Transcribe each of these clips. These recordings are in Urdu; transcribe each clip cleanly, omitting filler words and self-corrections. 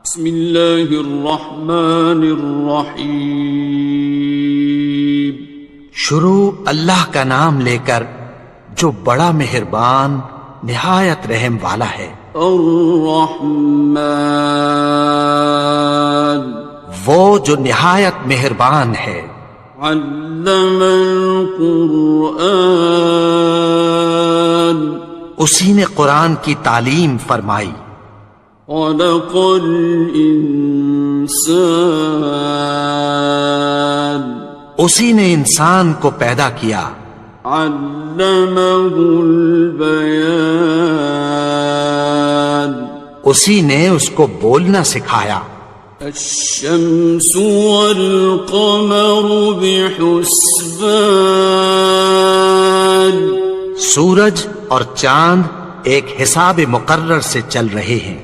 بسم اللہ الرحمن الرحیم۔ شروع اللہ کا نام لے کر جو بڑا مہربان نہایت رحم والا ہے۔ الرحمن، وہ جو نہایت مہربان ہے۔ علم القرآن، اسی نے قرآن کی تعلیم فرمائی۔ خلق الانسان، اسی نے انسان کو پیدا کیا۔ علمہ البیان، اسی نے اس کو بولنا سکھایا۔ الشمس والقمر بحسبان، سورج اور چاند ایک حساب مقرر سے چل رہے ہیں۔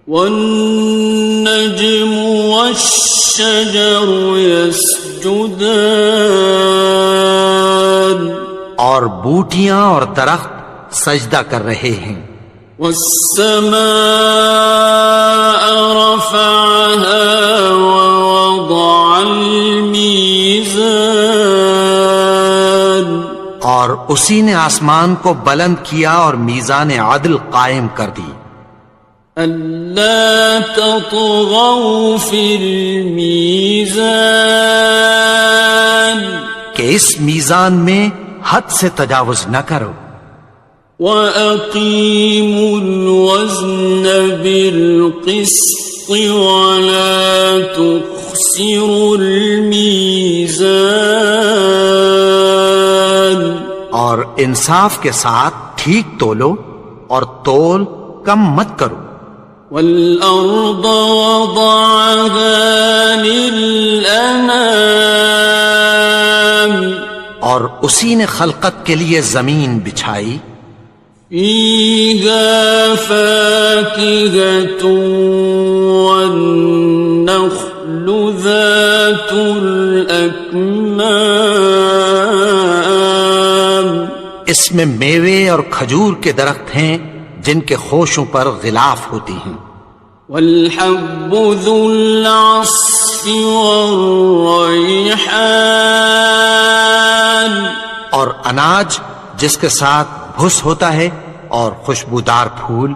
والنجم والشجر يسجدان، اور بوٹیاں اور درخت سجدہ کر رہے ہیں۔ والسماء رفعها ووضع الميزان، اور اسی نے آسمان کو بلند کیا اور میزان عدل قائم کر دی۔ ألا تطغوا في الميزان، کہ اس میزان میں حد سے تجاوز نہ کرو۔ وَأَقِيمُوا الْوَزْنَ بِالْقِسْطِ وَلَا تُخْسِرُوا الْمِيزَانَ، اور انصاف کے ساتھ ٹھیک تولو اور تول کم مت کرو۔ وَالْأَرْضَ وَضَعَهَا لِلْأَنَامِ، اور اسی نے خلقت کے لیے زمین بچھائی۔ فِيهَا فَاكِهَةٌ وَالنَّخْلُ ذَاتُ الْأَكْمَامِ، اس میں میوے اور کھجور کے درخت ہیں جن کے خوشوں پر غلاف ہوتی ہیں۔ وَالْحَبُّ ذُو الْعَصْفِ وَالرَّيْحَانِ، اور اناج جس کے ساتھ بھس ہوتا ہے اور خوشبودار پھول۔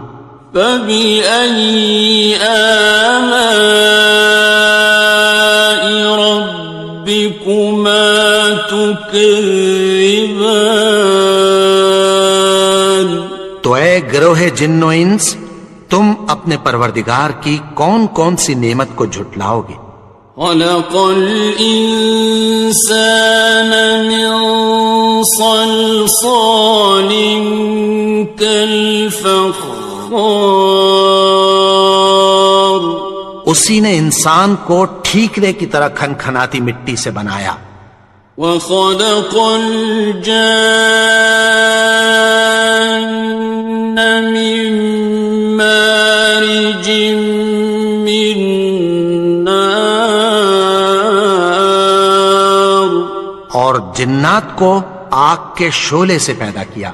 فَبِأَيِّ آلَاءِ رَبِّكُمَا تُكَذِّبَانِ، تو اے گروہ جن و انس، تم اپنے پروردگار کی کون کون سی نعمت کو جھٹلاؤ گے؟ خَلَقَ الْإِنسَانَ مِنْ صَلْصَالٍ كَالْفَخَّارِ، اسی نے انسان کو ٹھیکرے کی طرح کھنکھناتی مٹی سے بنایا۔ وَخَلَقَ الْجَانَّ مِن مَّارِجٍ مِّن نَّارٍ، اور جنات کو آگ کے شعلے سے پیدا کیا۔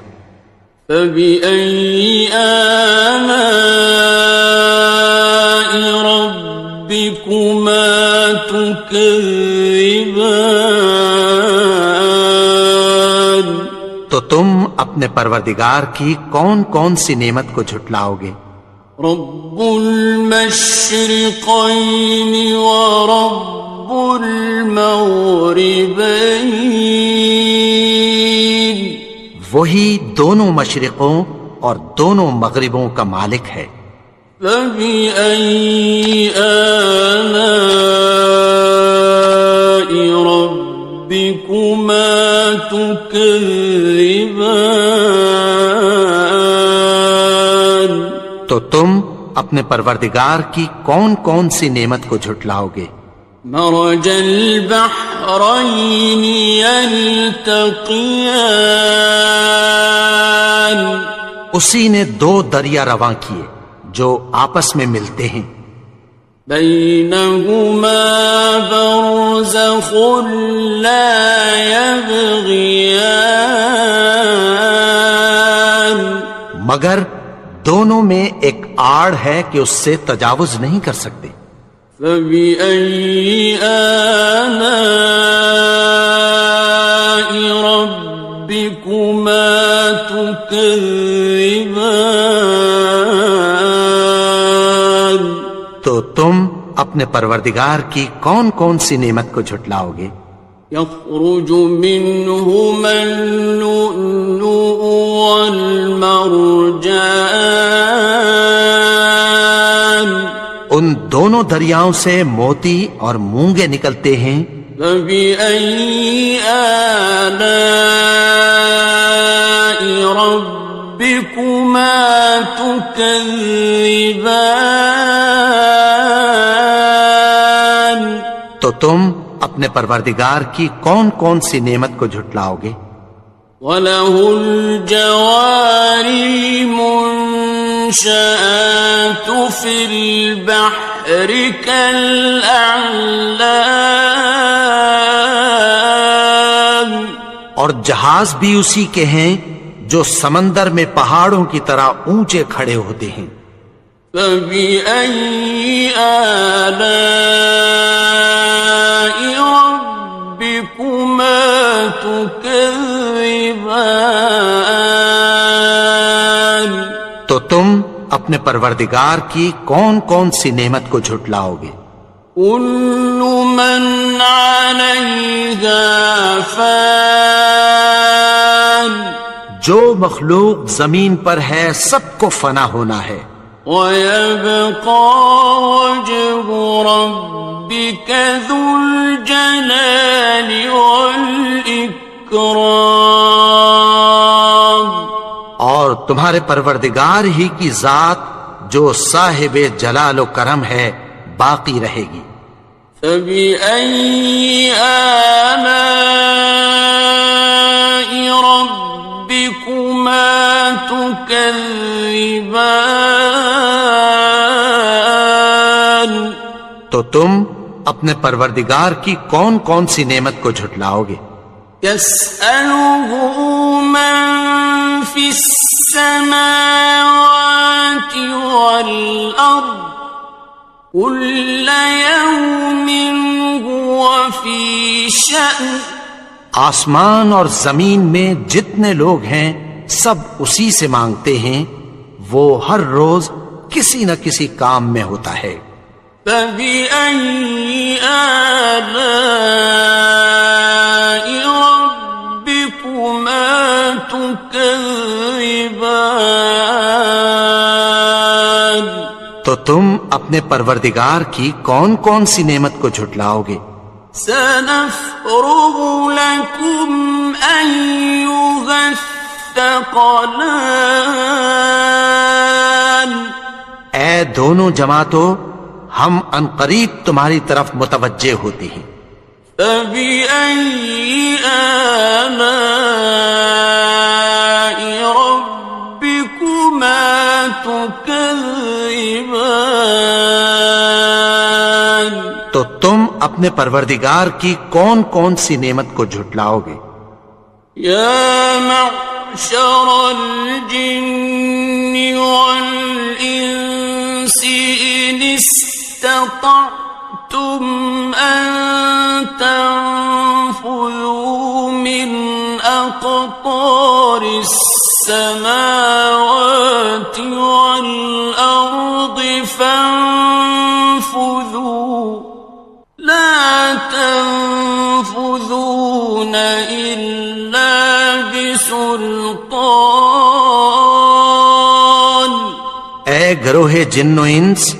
فَبِأَيِّ آلَاءِ رَبِّكُمَا تُكَذِّبَانِ، تو تم اپنے پروردگار کی کون کون سی نعمت کو جھٹلاؤ گے؟ رب المشرقین ورب المغربین، وہی دونوں مشرقوں اور دونوں مغربوں کا مالک ہے۔ فَبِأَيِّ آلَاءِ رَبِّكُمَا تُكَذِّبَانِ، تو تم اپنے پروردگار کی کون کون سی نعمت کو جھٹلاؤ گے؟ مرج البحرین یلتقیان، اسی نے دو دریا رواں کیے جو آپس میں ملتے ہیں۔ بینہما برزخ لا یبغیان، مگر دونوں میں ایک آڑ ہے کہ اس سے تجاوز نہیں کر سکتے۔ فبأي آلاء ربكما تكذبان؟ تو تم اپنے پروردگار کی کون کون سی نعمت کو جھٹلاؤ گے؟ يخرج منهما اللؤلؤ والمرجان، ان دونوں دریاؤں سے موتی اور مونگے نکلتے ہیں۔ فبأي آلاء ربكما تكذبان؟ تو تم اپنے پروردگار کی کون کون سی نعمت کو جھٹلاؤ گے؟ وَلَهُ الْجَوَارِ الْمُنشَآتُ فِي الْبَحْرِ كَالْأَعْلَامِ، اور جہاز بھی اسی کے ہیں جو سمندر میں پہاڑوں کی طرح اونچے کھڑے ہوتے ہیں۔ فَبِأَيِّ آلَاءِ رَبِّكُمَا تُكَذِّبَانِ؟ تو تم اپنے پروردگار کی کون کون سی نعمت کو جھٹلاؤ گے؟ كُلُّ مَنْ عَلَيْهَا فَانٍ، جو مخلوق زمین پر ہے سب کو فنا ہونا ہے۔ وَيَبْقَى وَجْهُ رَبِّكَ ذُو الْجَلَالِ وَالْإِكْرَامِ، اور تمہارے پروردگار ہی کی ذات جو صاحب جلال و کرم ہے باقی رہے گی۔ فَبِأَيِّ آلَاءِ رَبِّكُمَا تُكَذِّبَانِ؟ تو تم اپنے پروردگار کی کون کون سی نعمت کو جھٹلاؤ گے؟ يَسْأَلُهُ مَن فِي السَّمَاوَاتِ وَالْأَرْضِ كُلَّ يَوْمٍ هُوَ فِي شَأْنٍ، آسمان اور زمین میں جتنے لوگ ہیں سب اسی سے مانگتے ہیں، وہ ہر روز کسی نہ کسی کام میں ہوتا ہے۔ فَبِأَيِّ آلَاءِ رَبِّكُمَا تُكَذِّبَانِ؟ تو تم اپنے پروردگار کی کون کون سی نعمت کو جھٹلاؤ گے؟ سَنَفْرُغُ لَكُمْ أَيُّهَ الثَّقَلَانِ، اے دونوں جماعتوں، ہم عنقریب تمہاری طرف متوجہ ہوتے ہیں۔ فَبِأَيِّ آلَاءِ رَبِّكُمَا تُكَذِّبَانِ؟ تو تم اپنے پروردگار کی کون کون سی نعمت کو جھٹلاؤ گے؟ يَا مَعْشَرَ الْجِنِّ وَالْإِنسِ إِنِ اسْتَطَعْتُمْ أَن تَنفُذُوا مِنْ أَقْطَارِ السَّمَاوَاتِ وَالْأَرْضِ فَانفُذُوا لَا تَنفُذُونَ إِلَّا بِسُلْطَانٍ۔ اے گروہ جن و انس،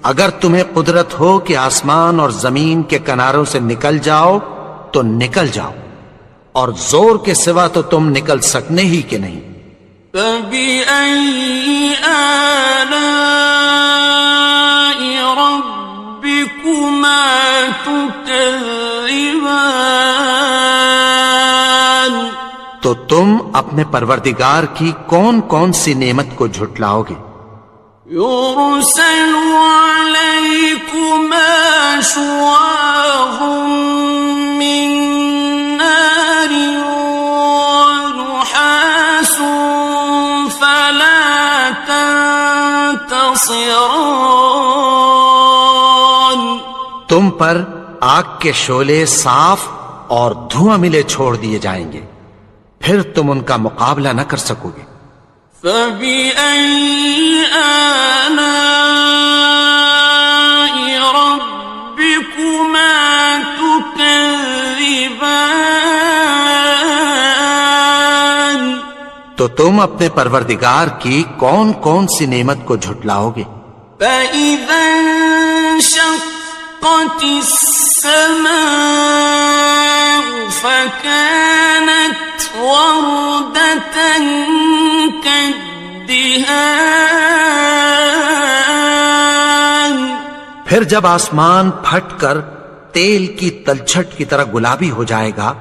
اگر تمہیں قدرت ہو کہ آسمان اور زمین کے کناروں سے نکل جاؤ تو نکل جاؤ، اور زور کے سوا تو تم نکل سکنے ہی کہ نہیں۔ فَبِأَيِّ آلَاءِ رَبِّكُمَا تُكَذِّبَانِ؟ تو تم اپنے پروردگار کی کون کون سی نعمت کو جھٹلاؤ گے؟ يُرْسَلُ عَلَيْكُمَا شُوَاظٌ مِّن نَّارٍ وَنُحَاسٌ فَلَا تَنتَصِرَانِ؟ تم پر آگ کے شعلے صاف اور دھواں ملے چھوڑ دیے جائیں گے، پھر تم ان کا مقابلہ نہ کر سکو گے۔ فَبِأَيِّ آلَاءِ رَبِّكُمَا تُكَذِّبَانِ؟ تو تم اپنے پروردگار کی کون کون سی نعمت کو جھٹلاؤ گے؟ فَإِذَا انشَقَّتِ السَّمَاءُ فَكَانَتْ وَرْدَةً كَالدِّهَانِ، پھر جب آسمان پھٹ کر تیل کی تلچھٹ کی طرح گلابی ہو جائے گا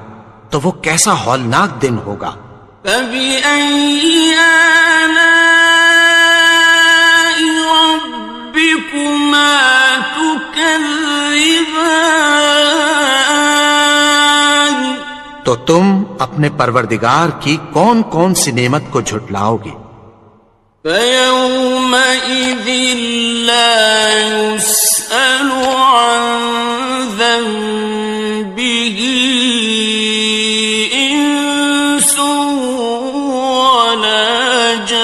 تو وہ کیسا ہولناک دن ہوگا۔ فَبِأَيِّ آلَاءِ رَبِّكُمَا تُكَذِّبَانِ؟ تو تم اپنے پروردگار کی کون کون سی نعمت کو جھٹلاؤ گے؟ فَيَوْمَئِذٍ لَا يُسْأَلُ عَنْ ذَنبِهِ إِنسٌ وَلَا جَانٌ۔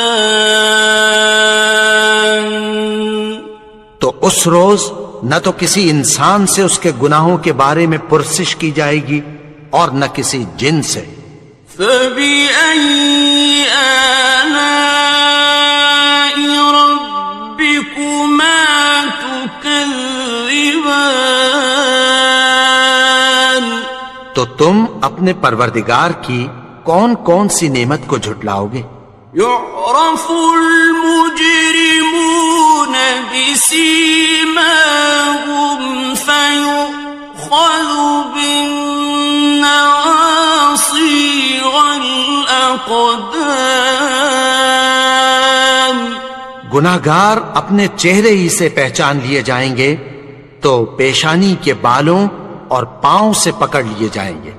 تو اس روز نہ تو کسی انسان سے اس کے گناہوں کے بارے میں پرسش کی جائے گی اور نہ کسی جن سے۔ فَبِأَيِّ آلَاءِ رَبِّكُمَا تُكَذِّبَانِ؟ تو تم اپنے پروردگار کی کون کون سی نعمت کو جھٹلاؤ گے؟ يُعْرَفُ الْمُجْرِمُونَ بِسِيمَاهُمْ فَيُؤْخَذُ بِالنَّوَاصِي وَالْأَقْدَامِ۔ گناہگار اپنے چہرے ہی سے پہچان لیے جائیں گے تو پیشانی کے بالوں اور پاؤں سے پکڑ لیے جائیں گے۔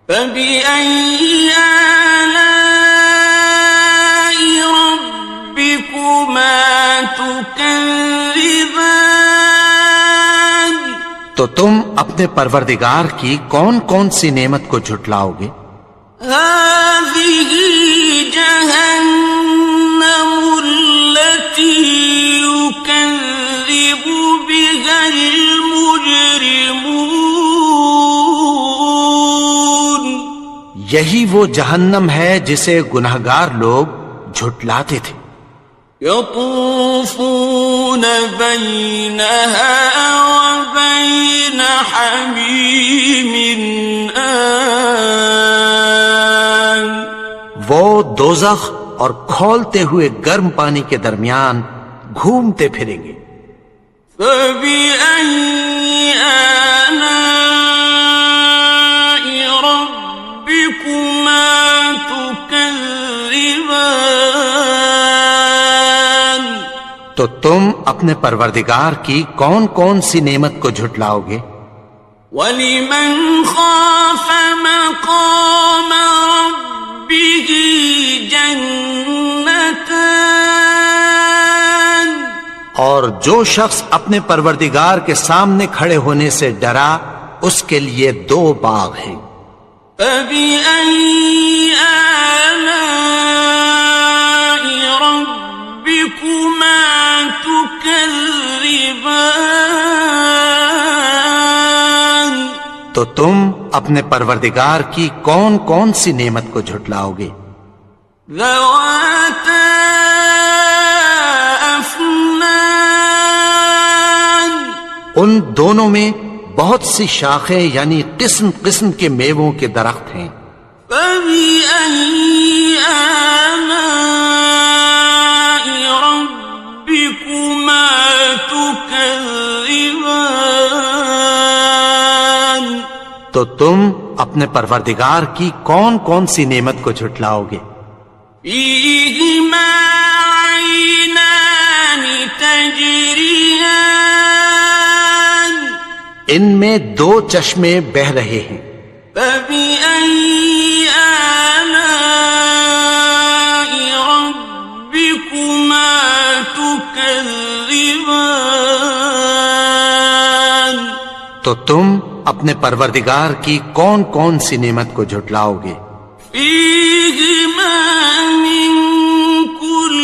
فَبِأَيِّ آلَاءِ رَبِّكُمَا تُكَذِّبَانِ؟ تو تم اپنے پروردگار کی کون کون سی نعمت کو جھٹلاؤ گے؟ هَذِهِ جَهَنَّمُ الَّتِي يُكَذِّبُ بِهَا الْمُجْرِمُونَ۔ یہی وہ جہنم ہے جسے گناہگار لوگ جھٹلاتے تھے۔ يَطُوفُونَ بَيْنَهَا وَبَيْنَ حَمِيمٍ آنٍ۔ وہ دوزخ اور کھولتے ہوئے گرم پانی کے درمیان گھومتے پھریں گے۔ فَبِأَيِّ آلَاءِ رَبِّكُمَا تُكَذِّبَانِ؟ تو تم اپنے پروردگار کی کون کون سی نعمت کو جھٹلاؤ گے؟ وَلِمَنْ خَافَ مَقَامَ رَبِّهِ جَنَّتَانِ؟ اور جو شخص اپنے پروردگار کے سامنے کھڑے ہونے سے ڈرا اس کے لیے دو باغ ہیں۔ فَبِأَيِّ آلَاءِ رَبِّكُمَا تُكَذِّبَانِ؟ تو تم اپنے پروردگار کی کون کون سی نعمت کو جھٹلاؤ گے؟ ذَوَاتَا أَفْنَانٍ؟ ان دونوں میں بہت سی شاخیں یعنی قسم قسم کے میووں کے درخت ہیں۔ فَبِأَيِّ آلَاءِ رَبِّكُمَا تُكَذِّبَانِ؟ تو تم اپنے پروردگار کی کون کون سی نعمت کو جھٹلاؤ گے؟ فِيهِمَا عَيْنَانِ تَجْرِيَانِ؟ ان میں دو چشمے بہ رہے ہیں۔ فَبِأَيِّ آلَاءِ رَبِّكُمَا تُكَذِّبَانِ؟ تو تم اپنے پروردگار کی کون کون سی نعمت کو جھٹلاؤ گے؟ فیہما من کل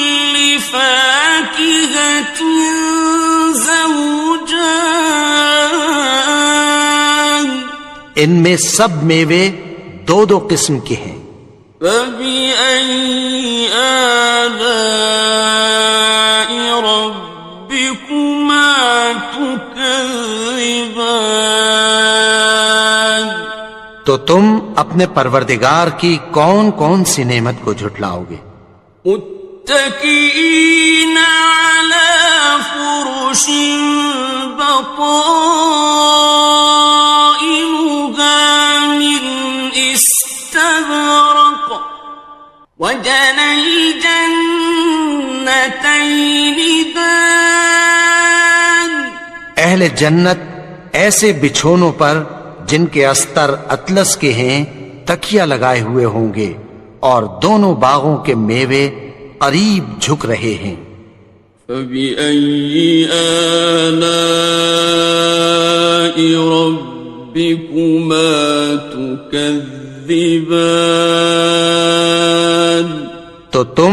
فاکہۃ زوجان، ان میں سب میوے دو دو قسم کے ہیں۔ فبأي آلاء ربكما تكذبان، تو تم اپنے پروردگار کی کون کون سی نعمت کو جھٹلاؤ گے؟ متكئين على فرش بطائنها من استبرق، وجنى الجنتين دان، اہل جنت ایسے بچھونوں پر جن کے استر اطلس کے ہیں تکیہ لگائے ہوئے ہوں گے، اور دونوں باغوں کے میوے قریب جھک رہے ہیں۔ فبأي آلاء ربكما تكذبان، تو تم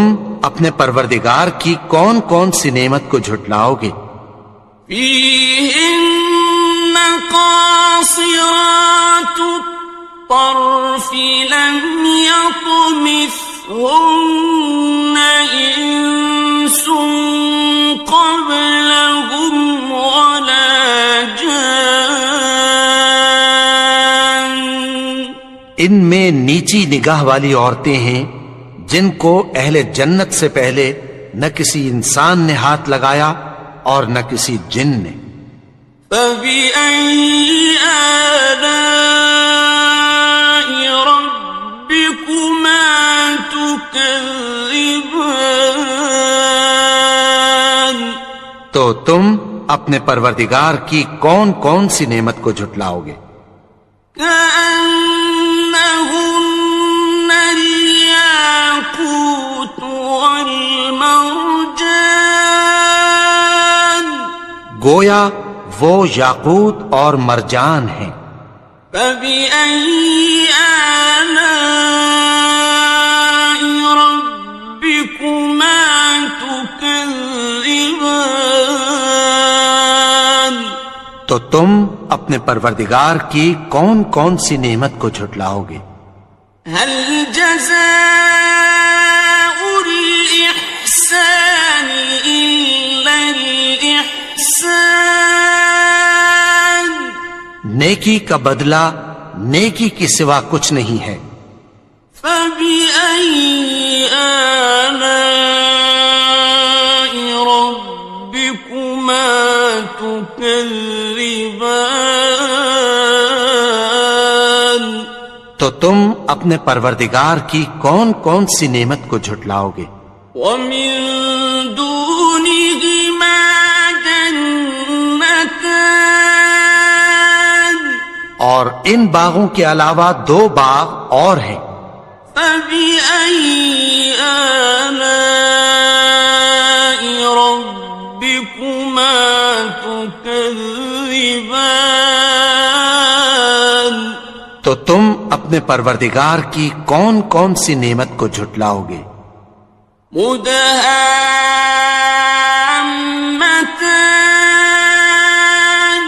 اپنے پروردگار کی کون کون سی نعمت کو جھٹلاؤ گے؟ فيهن قاصرات الطرف لم يطمثهن إنس قبلهم ولا جان، ان میں نیچی نگاہ والی عورتیں ہیں جن کو اہل جنت سے پہلے نہ کسی انسان نے ہاتھ لگایا اور نہ کسی جن نے۔ فبأي آلاء ربكما تكذبان، تو تم اپنے پروردگار کی کون کون سی نعمت کو جھٹلاؤ گے؟ كأنهن الياقوت والمرجان، گویا وہ یاقوت اور مرجان ہیں۔ فبأي آلاء ربكما تكذبان، تو تم اپنے پروردگار کی کون کون سی نعمت کو جھٹلاؤ گے؟ هل جزاء الإحسان إلا الإحسان، نیکی کا بدلہ نیکی کے سوا کچھ نہیں ہے۔ فبأي آلاء ربكما تكذبان، تو تم اپنے پروردگار کی کون کون سی نعمت کو جھٹلاؤ گے؟ ومن دونهما جنتان، اور ان باغوں کے علاوہ دو باغ اور ہیں۔ فبأي آلاء ربكما تكذبان، تو تم اپنے پروردگار کی کون کون سی نعمت کو جھٹلاؤ گے؟ مدهامتان،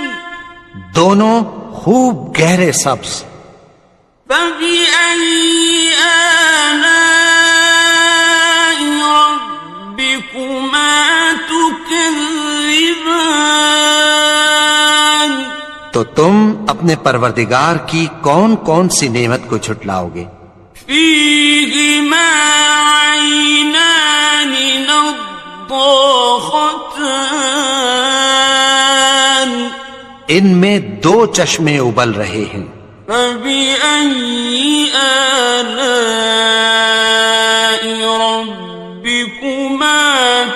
دونوں خوب گہرے سبز۔ فبأي آلاء ربكما تكذبان، تو تم اپنے پروردگار کی کون کون سی نعمت کو جھٹلاؤ گے؟ فيهما عينان نضاختان، ان میں دو چشمے ابل رہے ہیں۔ فبأي آلاء ربكما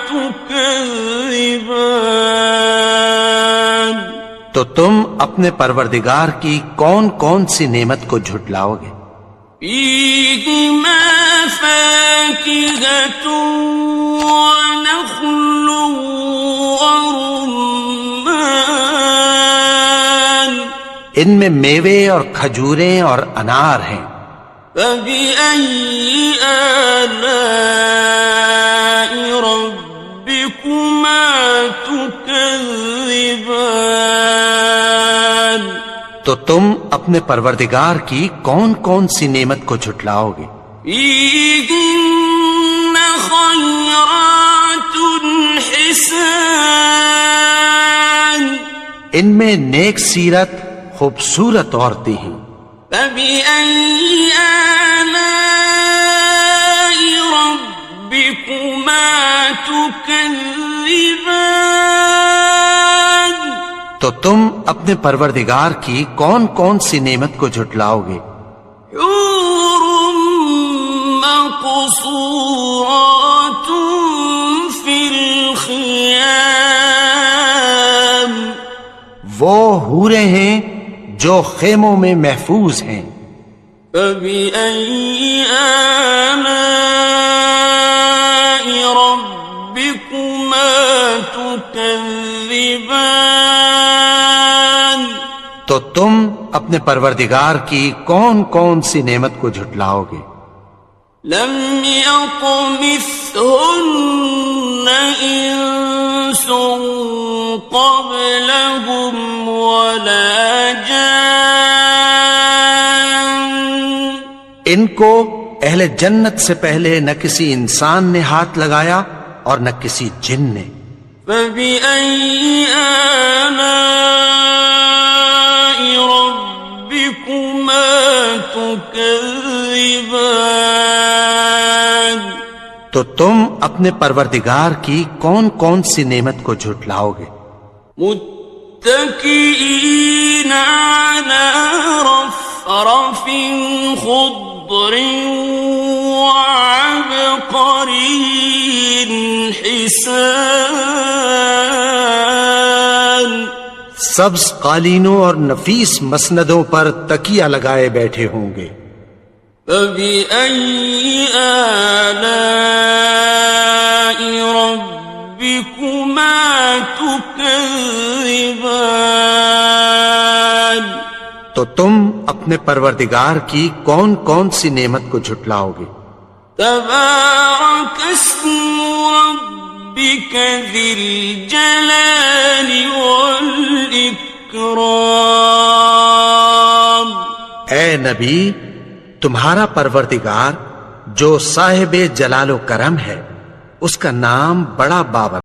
تكذبان، تو تم اپنے پروردگار کی کون کون سی نعمت کو جھٹلاؤ گے؟ فيهما فاكهة ونخل ورمان، ان میں میوے اور کھجوریں اور انار ہیں۔ فبأي آلاء ربكما تكذبان؟ تو تم اپنے پروردگار کی کون کون سی نعمت کو جھٹلاؤ گے؟ فيهن خيرات حسان، ان میں نیک سیرت خوبصورت عورتیں ہیں۔ فبأي آلاء ربكما تكذبان؟ تو تم اپنے پروردگار کی کون کون سی نعمت کو جھٹلاؤ گے؟ حور مقصورات في الخيام، وہ حوریں ہیں جو خیموں میں محفوظ ہیں۔ فبأي آلاء ربكما تكذبان؟ تو تم اپنے پروردگار کی کون کون سی نعمت کو جھٹلاؤ گے؟ لم يطمثهن إنس قبلهم ولا جان، ان کو اہل جنت سے پہلے نہ کسی انسان نے ہاتھ لگایا اور نہ کسی جن نے۔ فبأي آلاء ربكما تكذبان؟ تو تم اپنے پروردگار کی کون کون سی نعمت کو جھٹلاؤ گے؟ متكئين على رفرف خضر وعبقري حسان، سبز قالینوں اور نفیس مسندوں پر تکیہ لگائے بیٹھے ہوں گے۔ فبأي آلاء ربكما تكذبان؟ تو تم اپنے پروردگار کی کون کون سی نعمت کو جھٹلاؤ گے؟ تبارك اسم ربك ذي الجلال والإكرام۔ اے نبی، تمہارا پروردگار جو صاحب جلال و کرم ہے، اس کا نام بڑا بابر